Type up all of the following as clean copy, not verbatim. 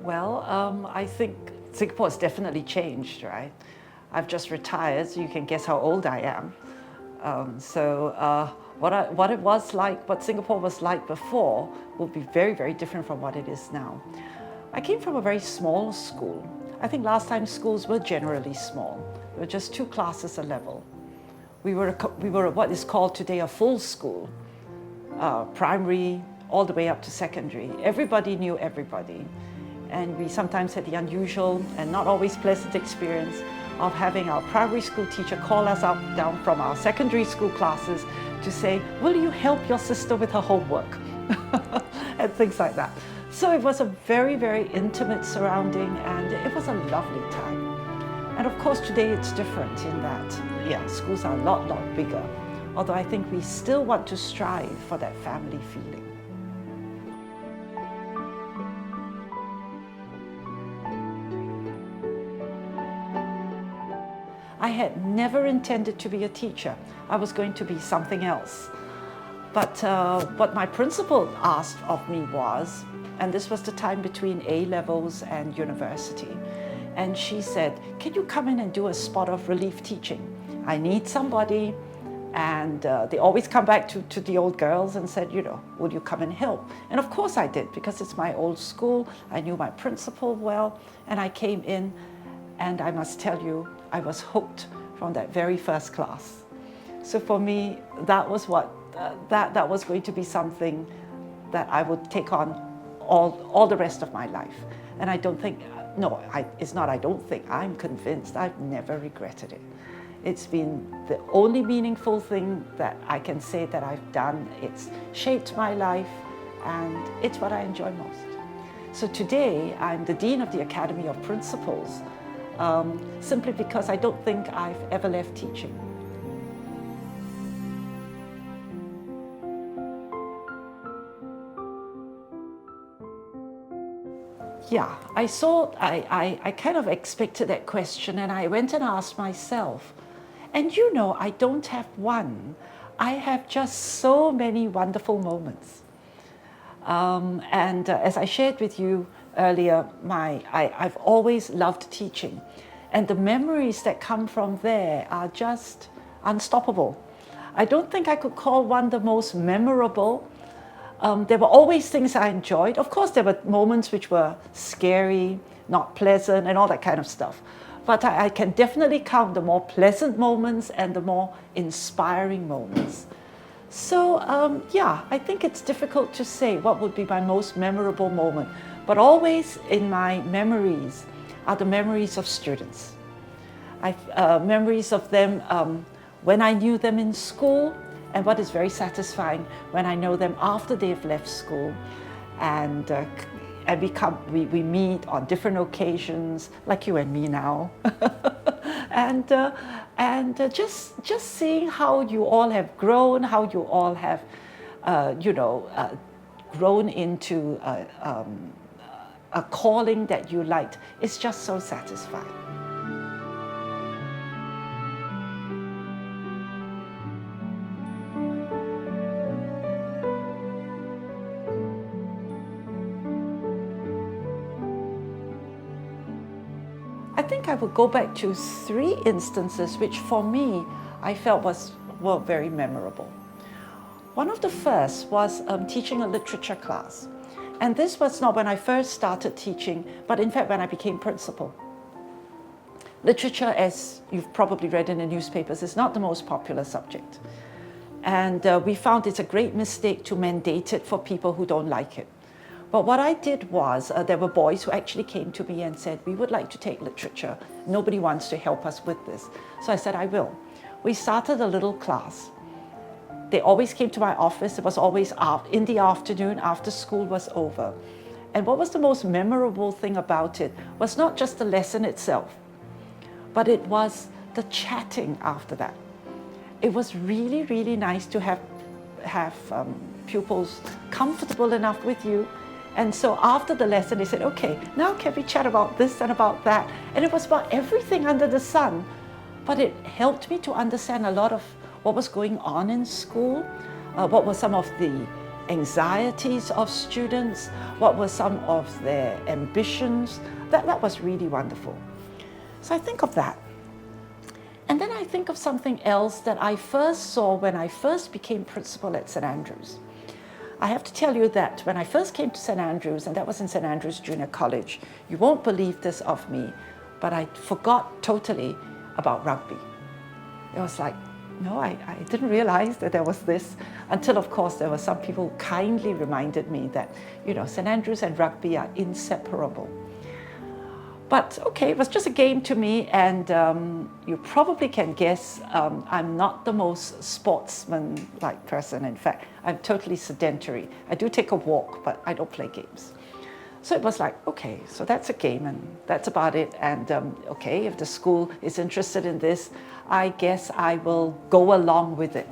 Well, I think Singapore has definitely changed, right? I've just retired, so you can guess how old I am. What it was like, what Singapore was like before, will be very, very different from what it is now. I came from a very small school. I think last time schools were generally small. There were just 2 classes a level. We were what is called today a full school, primary all the way up to secondary. Everybody knew everybody. And we sometimes had the unusual and not always pleasant experience of having our primary school teacher call us up down from our secondary school classes to say, will you help your sister with her homework? And things like that. So it was a very, very intimate surrounding, and it was a lovely time. And of course today it's different in that, yeah, schools are a lot bigger. Although I think we still want to strive for that family feeling. I had never intended to be a teacher. I was going to be something else. But what my principal asked of me was, and this was the time between A-levels and university, and she said, can you come in and do a spot of relief teaching? I need somebody. And they always come back to the old girls and said, you know, would you come and help? And of course I did, because it's my old school. I knew my principal well, and I came in, and I must tell you, I was hooked from that very first class. So for me, that was what that was going to be something that I would take on all the rest of my life. And I don't think, no, it's not I don't think, I'm convinced I've never regretted it. It's been the only meaningful thing that I can say that I've done. It's shaped my life, and it's what I enjoy most. So today, I'm the Dean of the Academy of Principals, simply because I don't think I've ever left teaching. Yeah, I kind of expected that question, and I went and asked myself, and you know, I don't have one. I have just so many wonderful moments. As I shared with you earlier, I've always loved teaching, and the memories that come from there are just unstoppable. I don't think I could call one the most memorable. There were always things I enjoyed. Of course, there were moments which were scary, not pleasant, and all that kind of stuff. But I can definitely count the more pleasant moments and the more inspiring moments. So yeah, I think it's difficult to say what would be my most memorable moment. But always in my memories are the memories of students. Memories of them when I knew them in school, and what is very satisfying when I know them after they've left school, and we meet on different occasions, like you and me now, and just seeing how you all have grown, how you all have, grown into a calling that you liked. It's just so satisfying. I think I would go back to 3 instances which for me I felt were very memorable. One of the first was teaching a literature class. And this was not when I first started teaching, but in fact when I became principal. Literature, as you've probably read in the newspapers, is not the most popular subject. And we found it's a great mistake to mandate it for people who don't like it. But what I did was, there were boys who actually came to me and said, we would like to take literature. Nobody wants to help us with this. So I said, I will. We started a little class. They always came to my office. It was always in the afternoon after school was over. And what was the most memorable thing about it was not just the lesson itself, but it was the chatting after that. It was really, really nice to have pupils comfortable enough with you. And so after the lesson, they said, okay, now can we chat about this and about that? And it was about everything under the sun. But it helped me to understand a lot of what was going on in school, what were some of the anxieties of students, what were some of their ambitions. That was really wonderful. So I think of that. And then I think of something else that I first saw when I first became principal at St Andrews. I have to tell you that when I first came to St Andrews, and that was in St Andrews Junior College, you won't believe this of me, but I forgot totally about rugby. It was like, no, I didn't realize that there was this, until of course there were some people who kindly reminded me that, you know, St Andrews and rugby are inseparable. But okay, it was just a game to me, and you probably can guess I'm not the most sportsman-like person. In fact, I'm totally sedentary. I do take a walk, but I don't play games. So it was like, okay, so that's a game, and that's about it. And okay, if the school is interested in this, I guess I will go along with it.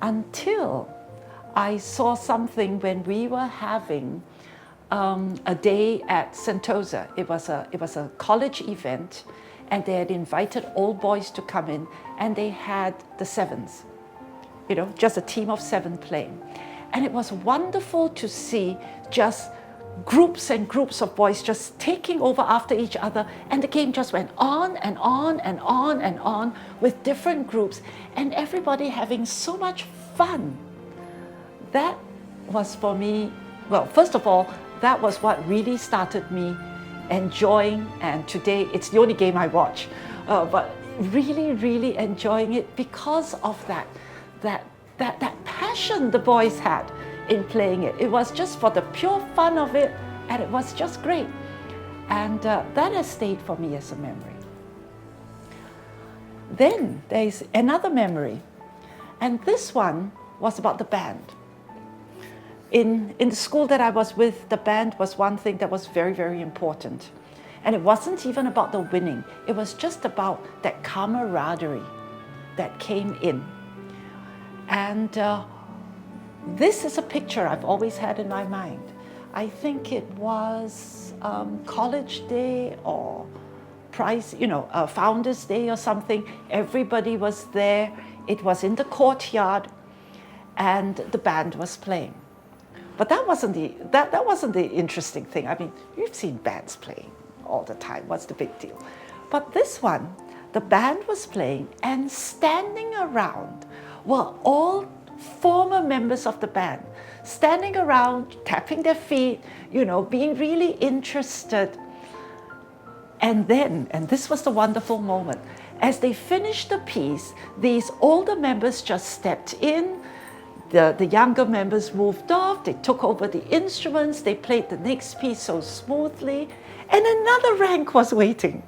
Until I saw something when we were having a day at Sentosa. It was a college event, and they had invited all boys to come in, and they had the sevens, you know, just a team of 7 playing. And it was wonderful to see just groups and groups of boys just taking over after each other, and the game just went on and on and on and on with different groups, and everybody having so much fun. That was for me, well, first of all, that was what really started me enjoying, and today it's the only game I watch, but really, really enjoying it because of that passion the boys had in playing it. It was just for the pure fun of it, and it was just great. And that has stayed for me as a memory. Then there's another memory, and this one was about the band. In the school that I was with, the band was one thing that was very, very important. And it wasn't even about the winning. It was just about that camaraderie that came in. And this is a picture I've always had in my mind. I think it was college day or Founders Day or something. Everybody was there. It was in the courtyard, and the band was playing. But that wasn't the interesting thing. I mean, you've seen bands playing all the time. What's the big deal? But this one, the band was playing, and standing around were all former members of the band, standing around, tapping their feet, you know, being really interested. And then, and this was the wonderful moment, as they finished the piece, these older members just stepped in. The younger members moved off, they took over the instruments, they played the next piece so smoothly, and another rank was waiting.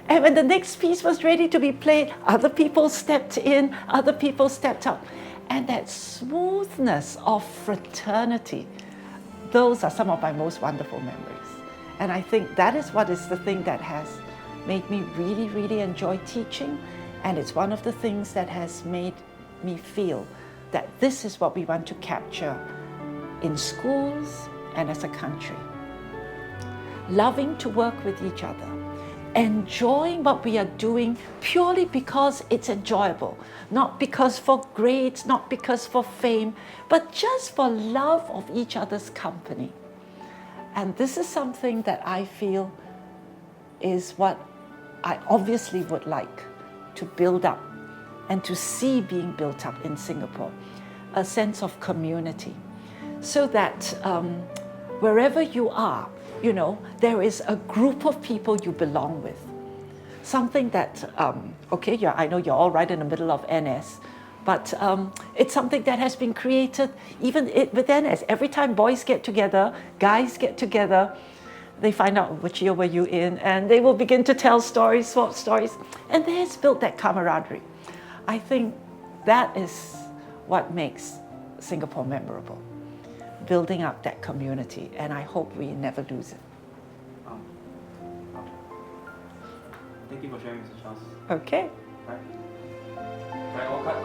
And when the next piece was ready to be played, other people stepped in, other people stepped up. And that smoothness of fraternity, those are some of my most wonderful memories. And I think that is what is the thing that has made me really, really enjoy teaching. And it's one of the things that has made me feel that this is what we want to capture in schools and as a country. Loving to work with each other, enjoying what we are doing purely because it's enjoyable, not because for grades, not because for fame, but just for love of each other's company. And this is something that I feel is what I obviously would like to build up and to see being built up in Singapore, a sense of community, so that wherever you are, you know, there is a group of people you belong with. Something that, okay, I know you're all right in the middle of NS, but it's something that has been created even with NS. Every time boys get together, guys get together, they find out which year were you in, and they will begin to tell stories, swap stories, and there's built that camaraderie. I think that is what makes Singapore memorable, building up that community, and I hope we never lose it. Thank you for sharing, Mrs. Charles. Okay. Right, all cut.